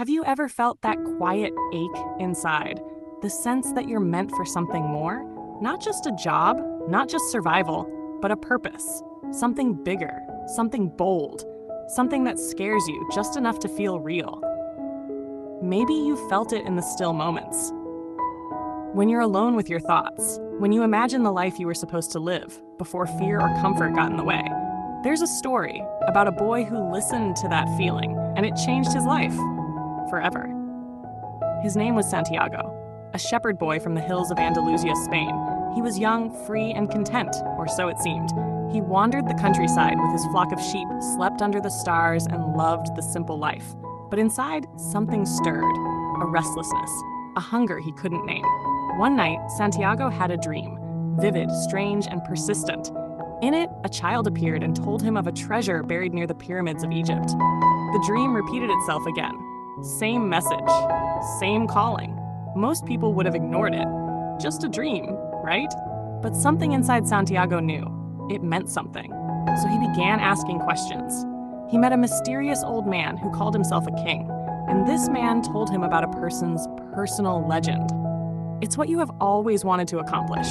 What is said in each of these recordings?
Have you ever felt that quiet ache inside? The sense that you're meant for something more? Not just a job, not just survival, but a purpose. Something bigger, something bold, something that scares you just enough to feel real. Maybe you felt it in the still moments. When you're alone with your thoughts, when you imagine the life you were supposed to live before fear or comfort got in the way. There's a story about a boy who listened to that feeling, and it changed his life. Forever. His name was Santiago, a shepherd boy from the hills of Andalusia, Spain. He was young, free, and content, or so it seemed. He wandered the countryside with his flock of sheep, slept under the stars, and loved the simple life. But inside, something stirred, a restlessness, a hunger he couldn't name. One night, Santiago had a dream, vivid, strange, and persistent. In it, a child appeared and told him of a treasure buried near the pyramids of Egypt. The dream repeated itself again. Same message, same calling. Most people would have ignored it. Just a dream, right? But something inside Santiago knew. It meant something. So he began asking questions. He met a mysterious old man who called himself a king, and this man told him about a person's personal legend. It's what you have always wanted to accomplish.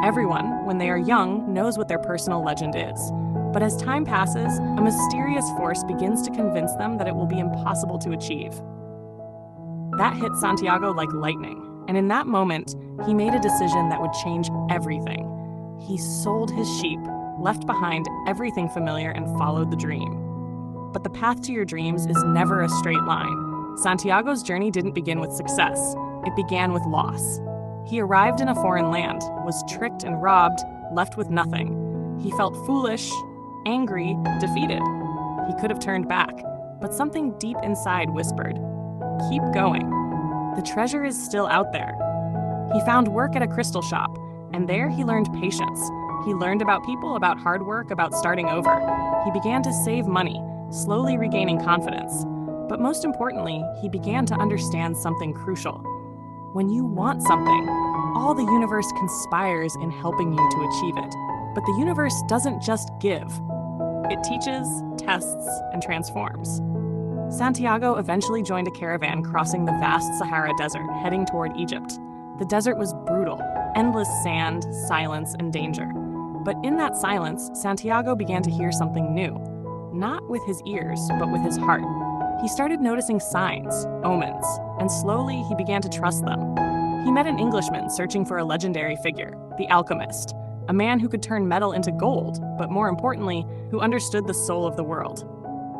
Everyone, when they are young, knows what their personal legend is. But as time passes, a mysterious force begins to convince them that it will be impossible to achieve. That hit Santiago like lightning, and in that moment, he made a decision that would change everything. He sold his sheep, left behind everything familiar, and followed the dream. But the path to your dreams is never a straight line. Santiago's journey didn't begin with success. It began with loss. He arrived in a foreign land, was tricked and robbed, left with nothing. He felt foolish, angry, defeated. He could have turned back, but something deep inside whispered, "Keep going. The treasure is still out there." He found work at a crystal shop, and there he learned patience. He learned about people, about hard work, about starting over. He began to save money, slowly regaining confidence. But most importantly, he began to understand something crucial. When you want something, all the universe conspires in helping you to achieve it. But the universe doesn't just give. It teaches, tests, and transforms. Santiago eventually joined a caravan crossing the vast Sahara Desert, heading toward Egypt. The desert was brutal, endless sand, silence, and danger. But in that silence, Santiago began to hear something new. Not with his ears, but with his heart. He started noticing signs, omens, and slowly he began to trust them. He met an Englishman searching for a legendary figure, the Alchemist, a man who could turn metal into gold, but more importantly, who understood the soul of the world.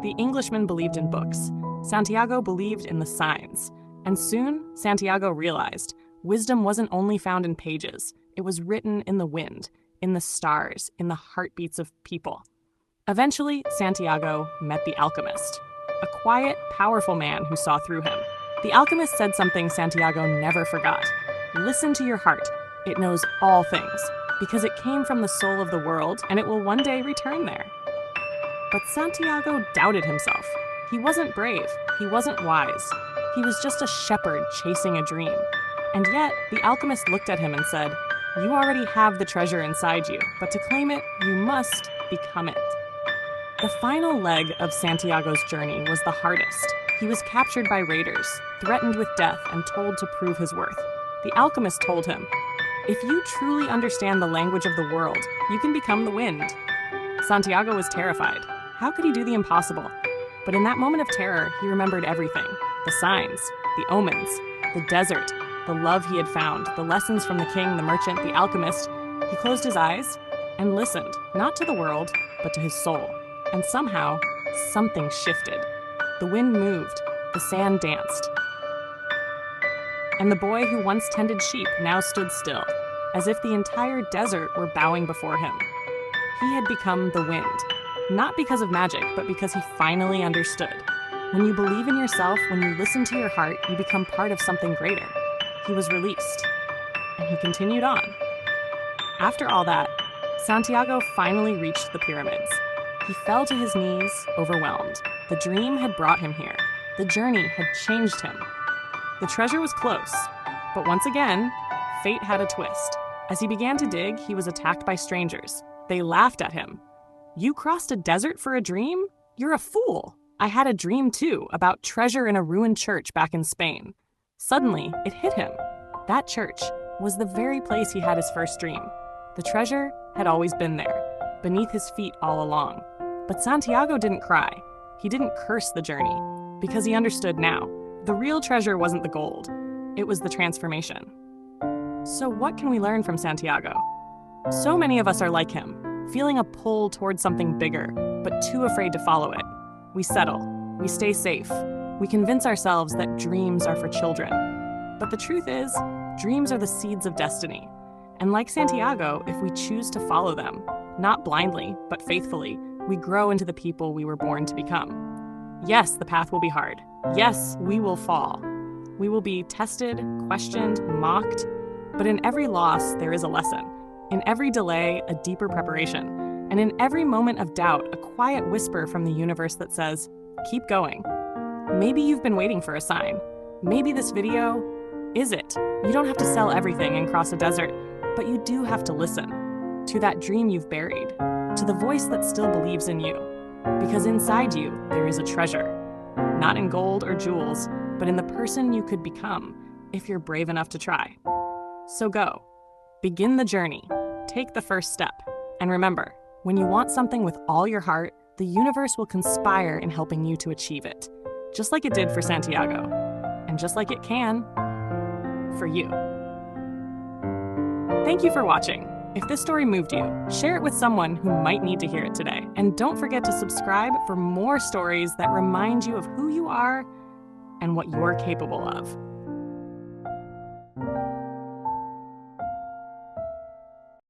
The Englishman believed in books. Santiago believed in the signs. And soon, Santiago realized wisdom wasn't only found in pages. It was written in the wind, in the stars, in the heartbeats of people. Eventually, Santiago met the Alchemist, a quiet, powerful man who saw through him. The Alchemist said something Santiago never forgot. Listen to your heart. It knows all things, because it came from the soul of the world, and it will one day return there. But Santiago doubted himself. He wasn't brave. He wasn't wise. He was just a shepherd chasing a dream. And yet, the Alchemist looked at him and said, "You already have the treasure inside you, but to claim it, you must become it." The final leg of Santiago's journey was the hardest. He was captured by raiders, threatened with death, and told to prove his worth. The Alchemist told him, "If you truly understand the language of the world, you can become the wind." Santiago was terrified. How could he do the impossible? But in that moment of terror, he remembered everything. The signs, the omens, the desert, the love he had found, the lessons from the king, the merchant, the alchemist. He closed his eyes and listened, not to the world, but to his soul. And somehow, something shifted. The wind moved, the sand danced. And the boy who once tended sheep now stood still, as if the entire desert were bowing before him. He had become the wind, not because of magic, but because he finally understood. When you believe in yourself, when you listen to your heart, you become part of something greater. He was released, and he continued on. After all that, Santiago finally reached the pyramids. He fell to his knees, overwhelmed. The dream had brought him here. The journey had changed him. The treasure was close, but once again, fate had a twist. As he began to dig, he was attacked by strangers. They laughed at him. "You crossed a desert for a dream? You're a fool." I had a dream too about treasure in a ruined church back in Spain. Suddenly, it hit him. That church was the very place he had his first dream. The treasure had always been there, beneath his feet all along. But Santiago didn't cry. He didn't curse the journey, because he understood now. The real treasure wasn't the gold. It was the transformation. So what can we learn from Santiago? So many of us are like him, feeling a pull towards something bigger, but too afraid to follow it. We settle. We stay safe. We convince ourselves that dreams are for children. But the truth is, dreams are the seeds of destiny. And like Santiago, if we choose to follow them, not blindly, but faithfully, we grow into the people we were born to become. Yes, the path will be hard. Yes, we will fall. We will be tested, questioned, mocked. But in every loss, there is a lesson. In every delay, a deeper preparation. And in every moment of doubt, a quiet whisper from the universe that says, keep going. Maybe you've been waiting for a sign. Maybe this video is it. You don't have to sell everything and cross a desert, but you do have to listen to that dream you've buried, to the voice that still believes in you. Because inside you, there is a treasure. Not in gold or jewels, but in the person you could become if you're brave enough to try. So go. Begin the journey. Take the first step. And remember, when you want something with all your heart, the universe will conspire in helping you to achieve it. Just like it did for Santiago. And just like it can for you. Thank you for watching. If this story moved you, share it with someone who might need to hear it today. And don't forget to subscribe for more stories that remind you of who you are and what you're capable of.